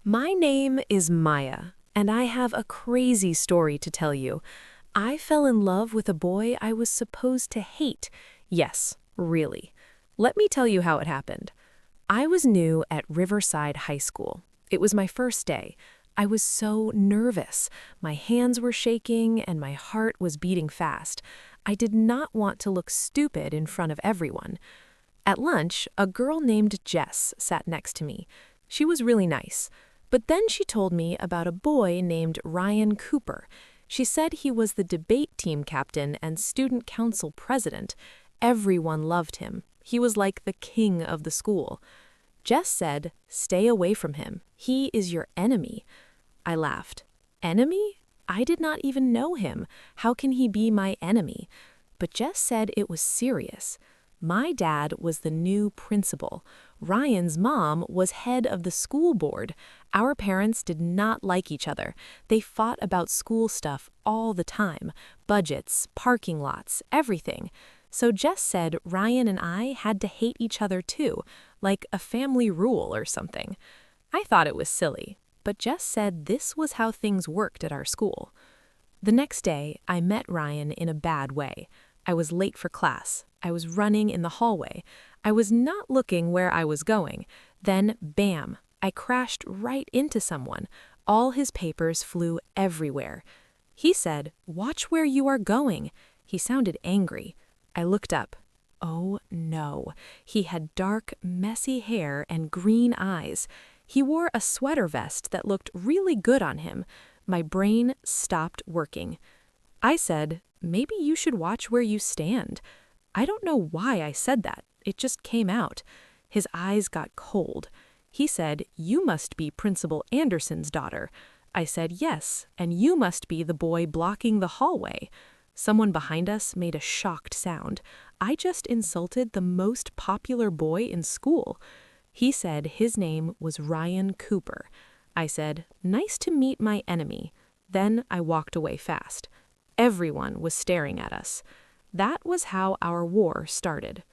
My name is Maya, and I have a crazy story to tell you. I fell in love with a boy I was supposed to hate. Yes, really. Let me tell you how it happened. I was new at Riverside High School. It was my first day. I was so nervous. My hands were shaking and my heart was beating fast. I did not want to look stupid in front of everyone. At lunch, a girl named Jess sat next to me. She was really nice. But then she told me about a boy named Ryan Cooper. She said he was the debate team captain and student council president. Everyone loved him. He was like the king of the school. Jess said, "Stay away from him. He is your enemy." I laughed. Enemy? I did not even know him. How can he be my enemy? But Jess said it was serious. My dad was the new principal. Ryan's mom was head of the school board. Our parents did not like each other. They fought about school stuff all the time. Budgets, parking lots, everything. So Jess said Ryan and I had to hate each other too, like a family rule or something. I thought it was silly, but Jess said this was how things worked at our school. The next day, I met Ryan in a bad way. I was late for class. I was running in the hallway. I was not looking where I was going. Then, bam, I crashed right into someone. All his papers flew everywhere. He said, "Watch where you are going." He sounded angry. I looked up. Oh no, he had dark, messy hair and green eyes. He wore a sweater vest that looked really good on him. My brain stopped working. I said, "Maybe you should watch where you stand." I don't know why I said that. It just came out. His eyes got cold. He said, "You must be Principal Anderson's daughter." I said, "Yes, and you must be the boy blocking the hallway." Someone behind us made a shocked sound. I just insulted the most popular boy in school. He said his name was Ryan Cooper. I said, "Nice to meet my enemy." Then I walked away fast. Everyone was staring at us. That was how our war started.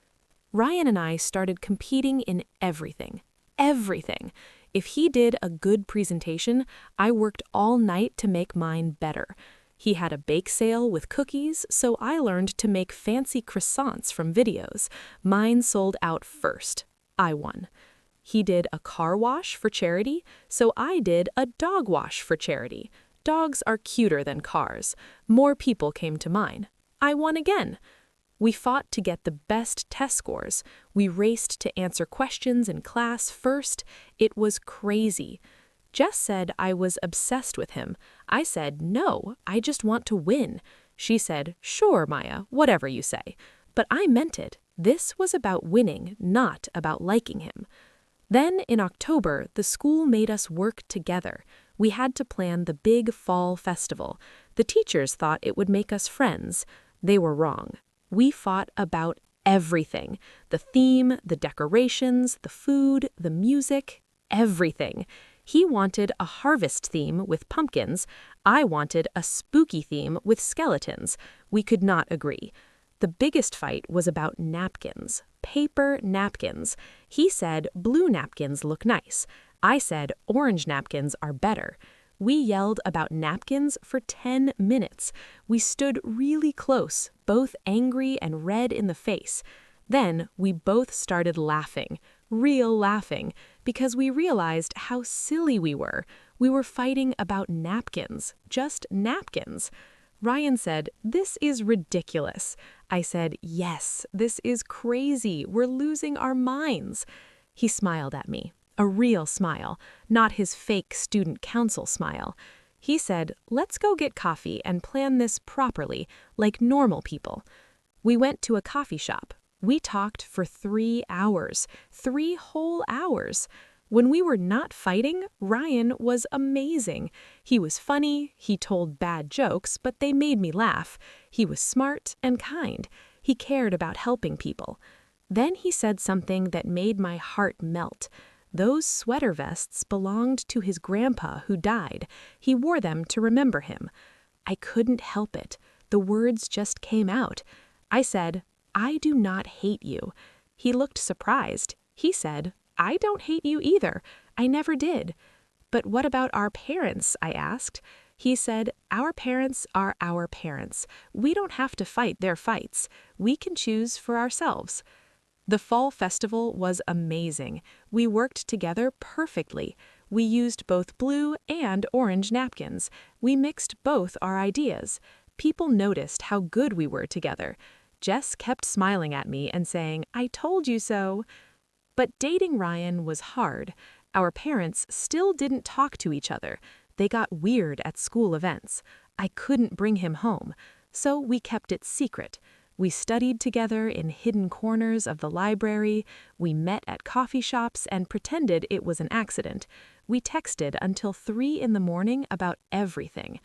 Ryan and I started competing in everything. Everything. If he did a good presentation, I worked all night to make mine better. He had a bake sale with cookies, so I learned to make fancy croissants from videos. Mine sold out first. I won. He did a car wash for charity, so I did a dog wash for charity. Dogs are cuter than cars. More people came to mine. I won again. We fought to get the best test scores. We raced to answer questions in class first. It was crazy. Jess said I was obsessed with him. I said, "No, I just want to win." She said, "Sure, Maya, whatever you say." But I meant it. This was about winning, not about liking him. Then, in October, the school made us work together. We had to plan the big fall festival. The teachers thought it would make us friends. They were wrong. We fought about everything. The theme, the decorations, the food, the music, everything. He wanted a harvest theme with pumpkins. I wanted a spooky theme with skeletons. We could not agree. The biggest fight was about napkins. Paper napkins. He said blue napkins look nice. I said orange napkins are better. We yelled about napkins for 10 minutes. We stood really close, both angry and red in the face. Then we both started laughing, real laughing, because we realized how silly we were. We were fighting about napkins, just napkins. Ryan said, "This is ridiculous." I said, "Yes, this is crazy. We're losing our minds." He smiled at me. A real smile, not his fake student council smile. He said, "Let's go get coffee and plan this properly, like normal people." We went to a coffee shop. We talked for 3 hours, 3 whole hours. When we were not fighting, Ryan was amazing. He was funny, he told bad jokes, but they made me laugh. He was smart and kind. He cared about helping people. Then he said something that made my heart melt. Those sweater vests belonged to his grandpa who died. He wore them to remember him. I couldn't help it. The words just came out. I said, "I do not hate you." He looked surprised. He said, "I don't hate you either. I never did." But what about our parents? I asked. He said, our parents are our parents. We don't have to fight their fights. We can choose for ourselves. The fall festival was amazing. We worked together perfectly. We used both blue and orange napkins. We mixed both our ideas. People noticed how good we were together. Jess kept smiling at me and saying, I told you so. But dating Ryan was hard. Our parents still didn't talk to each other. They got weird at school events. I couldn't bring him home, so we kept it secret. We studied together in hidden corners of the library. We met at coffee shops and pretended it was an accident. We texted until 3 in the morning about everything.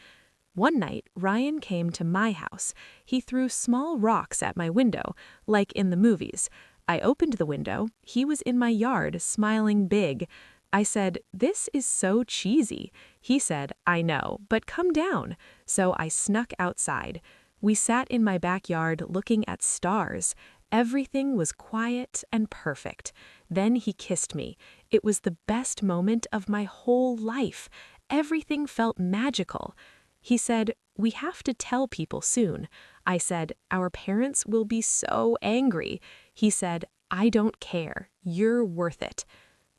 One night, Ryan came to my house. He threw small rocks at my window, like in the movies. I opened the window. He was in my yard, smiling big. I said, this is so cheesy. He said, I know, but come down. So I snuck outside. We sat in my backyard looking at stars. Everything was quiet and perfect. Then he kissed me. It was the best moment of my whole life. Everything felt magical. He said, we have to tell people soon. I said, our parents will be so angry. He said, I don't care. You're worth it.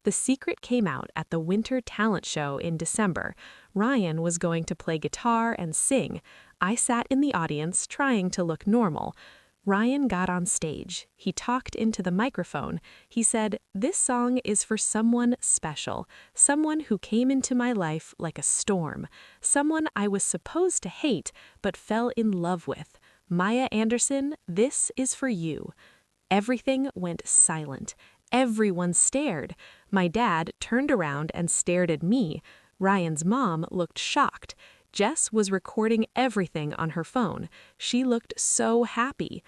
The secret came out at the Winter Talent Show in December. Ryan was going to play guitar and sing. I sat in the audience trying to look normal. Ryan got on stage. He talked into the microphone. He said, this song is for someone special, someone who came into my life like a storm, someone I was supposed to hate but fell in love with. Maya Anderson, this is for you. Everything went silent. Everyone stared. My dad turned around and stared at me. Ryan's mom looked shocked. Jess was recording everything on her phone. She looked so happy.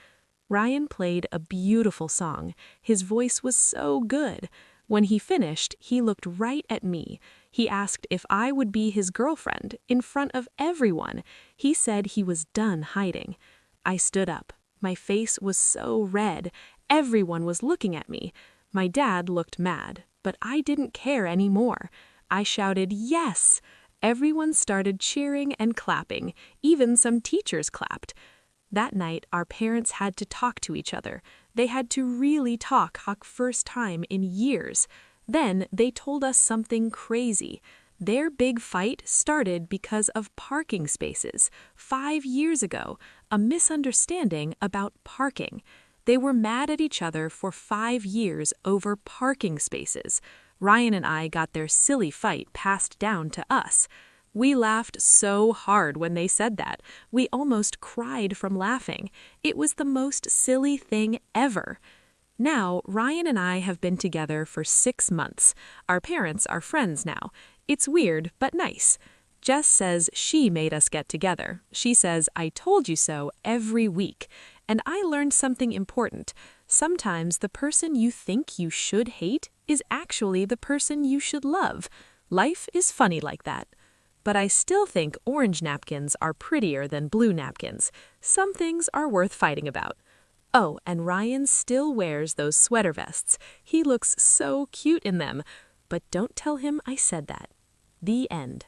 Ryan played a beautiful song. His voice was so good. When he finished, he looked right at me. He asked if I would be his girlfriend in front of everyone. He said he was done hiding. I stood up. My face was so red. Everyone was looking at me. My dad looked mad, but I didn't care anymore. I shouted, yes! Everyone started cheering and clapping. Even some teachers clapped. That night, our parents had to talk to each other. They had to really talk for first time in years. Then they told us something crazy. Their big fight started because of parking spaces. 5 years ago, a misunderstanding about parking. They were mad at each other for 5 years over parking spaces. Ryan and I got their silly fight passed down to us. We laughed so hard when they said that. We almost cried from laughing. It was the most silly thing ever. Now, Ryan and I have been together for 6 months. Our parents are friends now. It's weird, but nice. Jess says she made us get together. She says, I told you so every week. And I learned something important. Sometimes the person you think you should hate is actually the person you should love. Life is funny like that. But I still think orange napkins are prettier than blue napkins. Some things are worth fighting about. Oh, and Ryan still wears those sweater vests. He looks so cute in them. But don't tell him I said that. The end.